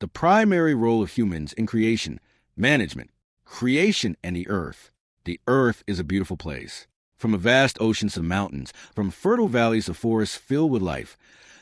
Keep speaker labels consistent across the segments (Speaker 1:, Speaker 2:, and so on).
Speaker 1: The primary role of humans in creation, management, creation, and the earth. The earth is a beautiful place. From a vast oceans to mountains, from fertile valleys to forests filled with life,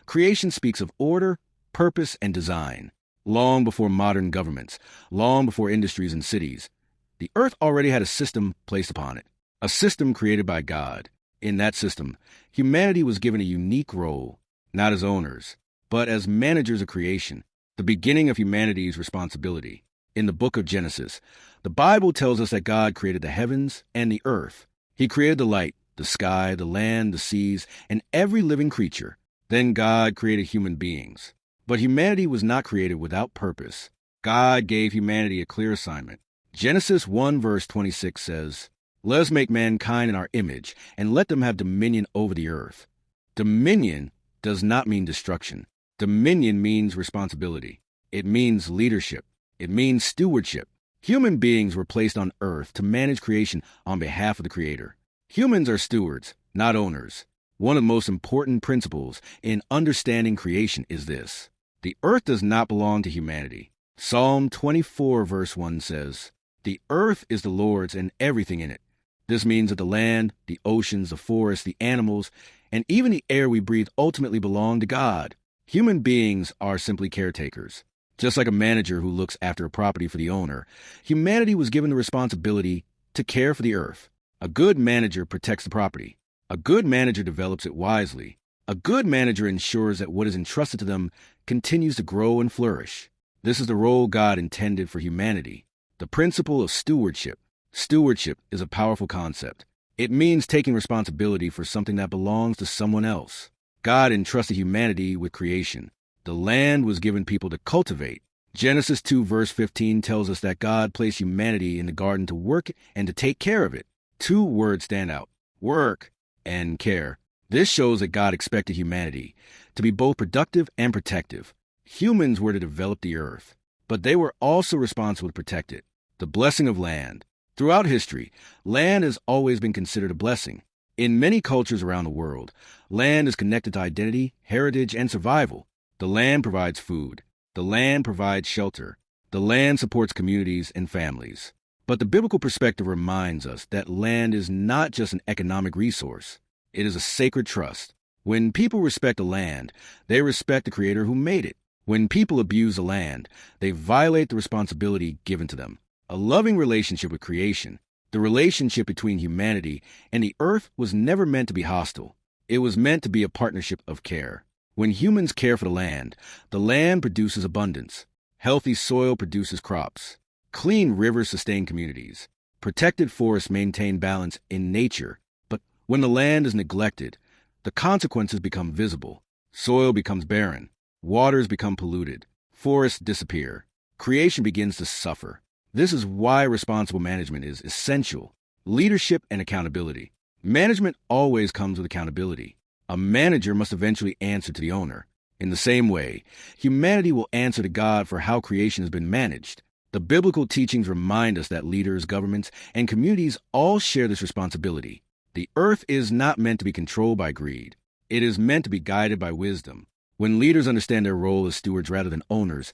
Speaker 1: creation speaks of order, purpose, and design. Long before modern governments, long before industries and cities, the earth already had a system placed upon it, a system created by God. In that system, humanity was given a unique role, not as owners, but as managers of creation, the beginning of humanity's responsibility. In the book of Genesis, the Bible tells us that God created the heavens and the earth. He created the light, the sky, the land, the seas, and every living creature. Then God created human beings. But humanity was not created without purpose. God gave humanity a clear assignment. Genesis 1 verse 26 says, "Let us make mankind in our image, and let them have dominion over the earth." Dominion does not mean destruction. Dominion means responsibility. It means leadership. It means stewardship. Human beings were placed on earth to manage creation on behalf of the Creator. Humans are stewards, not owners. One of the most important principles in understanding creation is this: the earth does not belong to humanity. Psalm 24 verse 1 says, "The earth is the Lord's and everything in it." This means that the land, the oceans, the forests, the animals, and even the air we breathe ultimately belong to God. Human beings are simply caretakers. Just like a manager who looks after a property for the owner, humanity was given the responsibility to care for the earth. A good manager protects the property. A good manager develops it wisely. A good manager ensures that what is entrusted to them continues to grow and flourish. This is the role God intended for humanity. The principle of stewardship. Stewardship is a powerful concept. It means taking responsibility for something that belongs to someone else. God entrusted humanity with creation. The land was given people to cultivate. Genesis 2 verse 15 tells us that God placed humanity in the garden to work and to take care of it. Two words stand out: work and care. This shows that God expected humanity to be both productive and protective. Humans were to develop the earth, but they were also responsible to protect it. The blessing of land. Throughout history, land has always been considered a blessing. In many cultures around the world, land is connected to identity, heritage, and survival. The land provides food. The land provides shelter. The land supports communities and families. But the biblical perspective reminds us that land is not just an economic resource. It is a sacred trust. When people respect the land, they respect the Creator who made it. When people abuse the land, they violate the responsibility given to them. A loving relationship with creation, the relationship between humanity and the earth, was never meant to be hostile. It was meant to be a partnership of care. When humans care for the land produces abundance. Healthy soil produces crops. Clean rivers sustain communities. Protected forests maintain balance in nature. But when the land is neglected, the consequences become visible. Soil becomes barren. Waters become polluted. Forests disappear. Creation begins to suffer. This is why responsible management is essential. Leadership and accountability. Management always comes with accountability. A manager must eventually answer to the owner. In the same way, humanity will answer to God for how creation has been managed. The biblical teachings remind us that leaders, governments, and communities all share this responsibility. The earth is not meant to be controlled by greed. It is meant to be guided by wisdom. When leaders understand their role as stewards rather than owners,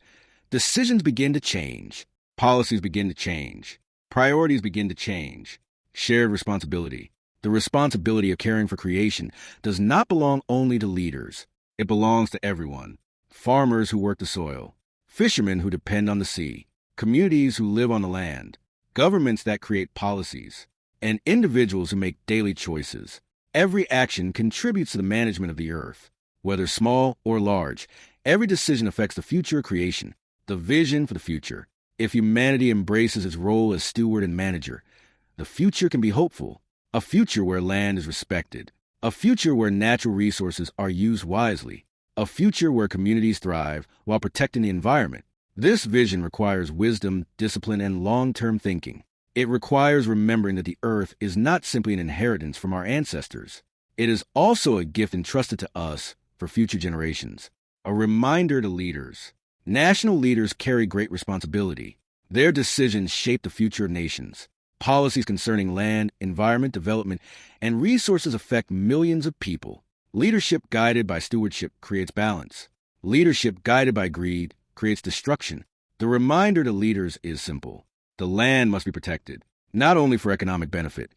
Speaker 1: decisions begin to change. Policies begin to change. Priorities begin to change. Shared responsibility. The responsibility of caring for creation does not belong only to leaders. It belongs to everyone. Farmers who work the soil. Fishermen who depend on the sea. Communities who live on the land. Governments that create policies. And individuals who make daily choices. Every action contributes to the management of the earth. Whether small or large, every decision affects the future of creation, the vision for the future. If humanity embraces its role as steward and manager, the future can be hopeful. A future where land is respected. A future where natural resources are used wisely. A future where communities thrive while protecting the environment. This vision requires wisdom, discipline, and long-term thinking. It requires remembering that the earth is not simply an inheritance from our ancestors. It is also a gift entrusted to us for future generations. A reminder to leaders. National leaders carry great responsibility. Their decisions shape the future of nations. Policies concerning land, environment, development, and resources affect millions of people. Leadership guided by stewardship creates balance. Leadership guided by greed creates destruction. The reminder to leaders is simple. The land must be protected, not only for economic benefit,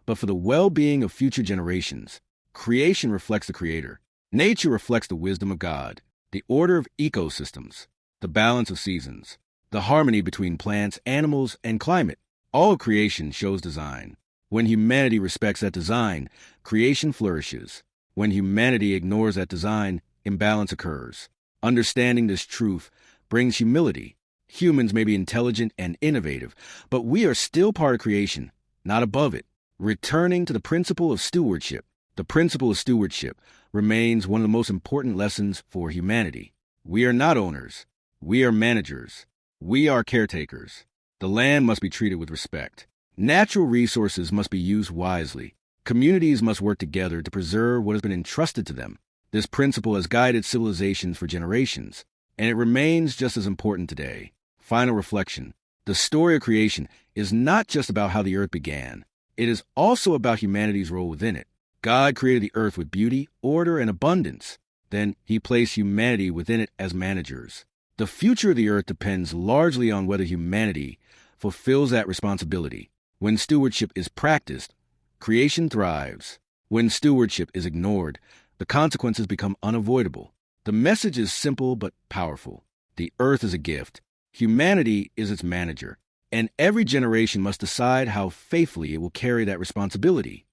Speaker 1: but for the well-being of future generations. Creation reflects the Creator. Nature reflects the wisdom of God, the order of ecosystems, the balance of seasons, the harmony between plants, animals, and climate. All of creation shows design. When humanity respects that design, creation flourishes. When humanity ignores that design, imbalance occurs. Understanding this truth brings humility. Humans may be intelligent and innovative, but we are still part of creation, not above it. Returning to the principle of stewardship. The principle of stewardship remains one of the most important lessons for humanity. We are not owners. We are managers. We are caretakers. The land must be treated with respect. Natural resources must be used wisely. Communities must work together to preserve what has been entrusted to them. This principle has guided civilizations for generations, and it remains just as important today. Final reflection. The story of creation is not just about how the earth began. It is also about humanity's role within it. God created the earth with beauty, order, and abundance. Then he placed humanity within it as managers. The future of the earth depends largely on whether humanity fulfills that responsibility. When stewardship is practiced, creation thrives. When stewardship is ignored, the consequences become unavoidable. The message is simple but powerful. The earth is a gift. Humanity is its manager, and every generation must decide how faithfully it will carry that responsibility.